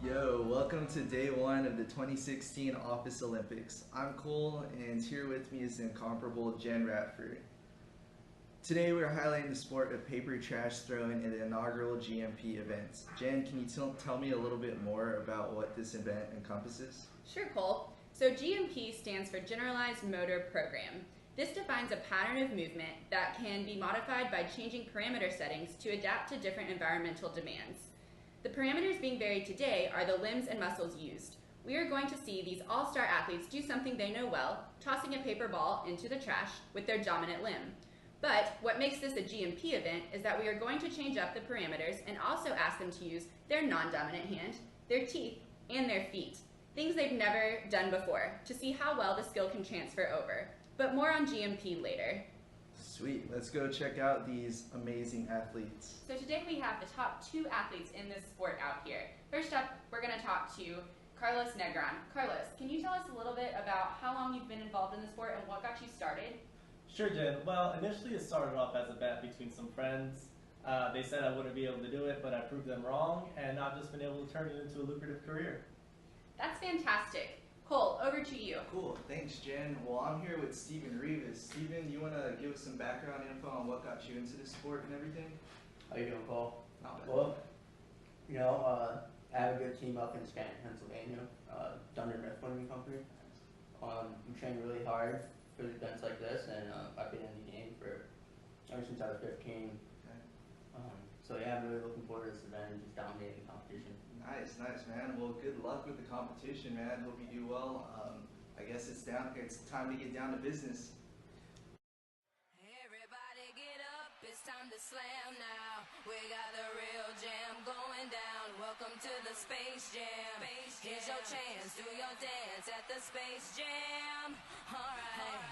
Yo, welcome to day one of the 2016 Office Olympics. I'm Cole, and here with me is the incomparable Jen Ratford. Today we're highlighting the sport of paper trash throwing in the inaugural GMP event. Jen, can you tell me a little bit more about what this event encompasses? Sure, Cole. So GMP stands for Generalized Motor Program. This defines a pattern of movement that can be modified by changing parameter settings to adapt to different environmental demands. The parameters being varied today are the limbs and muscles used. We are going to see these all-star athletes do something they know well, tossing a paper ball into the trash with their dominant limb. But what makes this a GMP event is that we are going to change up the parameters and also ask them to use their non-dominant hand, their teeth, and their feet. Things they've never done before, to see how well the skill can transfer over. But more on GMP later. Sweet, let's go check out these amazing athletes. So today we have the top two athletes in this sport out here. First up, we're going to talk to Carlos Negron. Carlos, can you tell us a little bit about how long you've been involved in the sport and what got you started? Sure, Jen. Well, initially it started off as a bet between some friends. They said I wouldn't be able to do it, but I proved them wrong, and I've just been able to turn it into a lucrative career. That's fantastic. Cole, over to you. Cool, thanks Jen. Well, I'm here with Steven Rivas. Steven, do you want to give us some background info on what got you into this sport and everything? How you doing, Cole? Not bad. Well, I have a good team up in Scranton, Pennsylvania, Dunder Mifflin Company. We train really hard for events like this, and I've been in the game for ever since I was 15. Okay. So yeah, I'm really looking forward to this event and just dominating the competition. Nice, man. Well, good luck with the competition, man. Hope you do well. I guess it's time to get down to business. Everybody get up, it's time to slam now. We got the real jam going down. Welcome to the Space Jam. Here's your chance, do your dance at the Space Jam. Alright.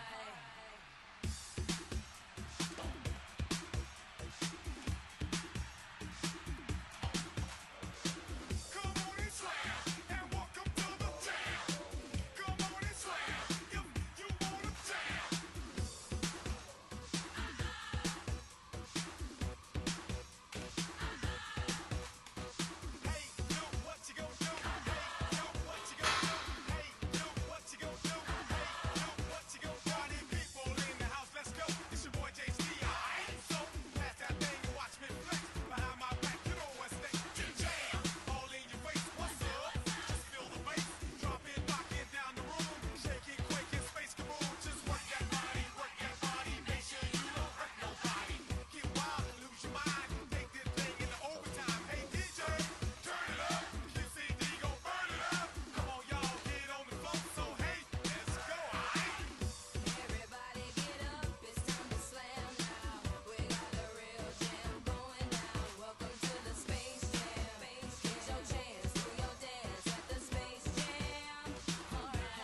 Everybody get up, it's time to slam now. We got the real jam going down. Welcome to the Space Jam. Here's your chance, do your dance at the Space Jam. Alright.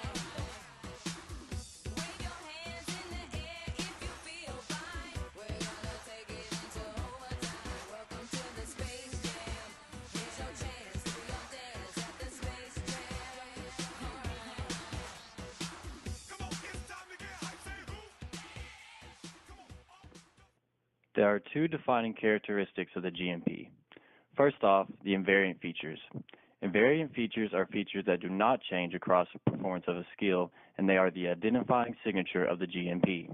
Wave your hands in the air if you feel fine. We're gonna take it into overtime. Welcome to the Space Jam. Here's your chance, do your dance at the Space Jam. Alright. There are two defining characteristics of the GMP. First off, the invariant features. Invariant features are features that do not change across the performance of a skill, and they are the identifying signature of the GMP.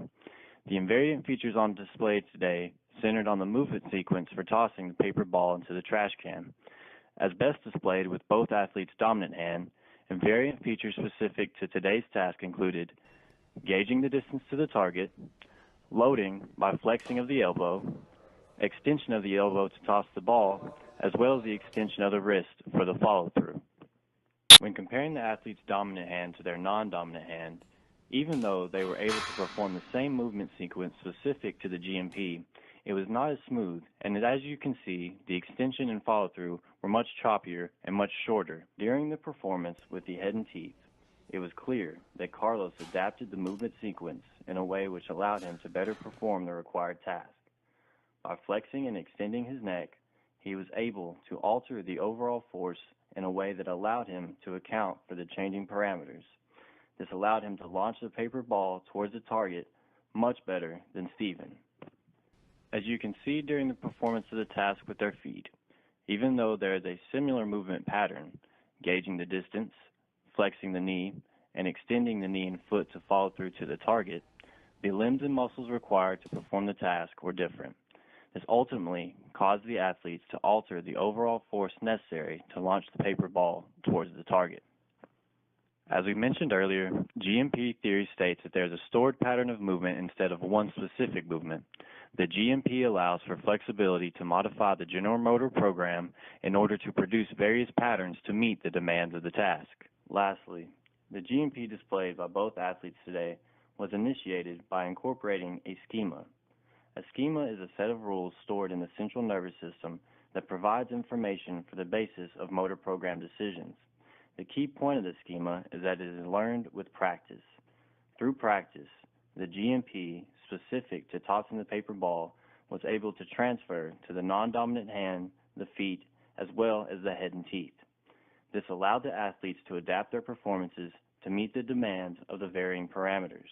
The invariant features on display today centered on the movement sequence for tossing the paper ball into the trash can. As best displayed with both athletes' dominant hand, invariant features specific to today's task included gauging the distance to the target, loading by flexing of the elbow, extension of the elbow to toss the ball, as well as the extension of the wrist for the follow-through. When comparing the athlete's dominant hand to their non-dominant hand, even though they were able to perform the same movement sequence specific to the GMP, it was not as smooth, and as you can see, the extension and follow-through were much choppier and much shorter. During the performance with the head and teeth, it was clear that Carlos adapted the movement sequence in a way which allowed him to better perform the required task. By flexing and extending his neck, he was able to alter the overall force in a way that allowed him to account for the changing parameters. This allowed him to launch the paper ball towards the target much better than Steven. As you can see during the performance of the task with their feet, even though there is a similar movement pattern, gauging the distance, flexing the knee, and extending the knee and foot to follow through to the target, the limbs and muscles required to perform the task were different. This ultimately caused the athletes to alter the overall force necessary to launch the paper ball towards the target. As we mentioned earlier, GMP theory states that there is a stored pattern of movement instead of one specific movement. The GMP allows for flexibility to modify the general motor program in order to produce various patterns to meet the demands of the task. Lastly, the GMP displayed by both athletes today was initiated by incorporating a schema. A schema is a set of rules stored in the central nervous system that provides information for the basis of motor program decisions. The key point of the schema is that it is learned with practice. Through practice, the GMP, specific to tossing the paper ball, was able to transfer to the non-dominant hand, the feet, as well as the head and teeth. This allowed the athletes to adapt their performances to meet the demands of the varying parameters.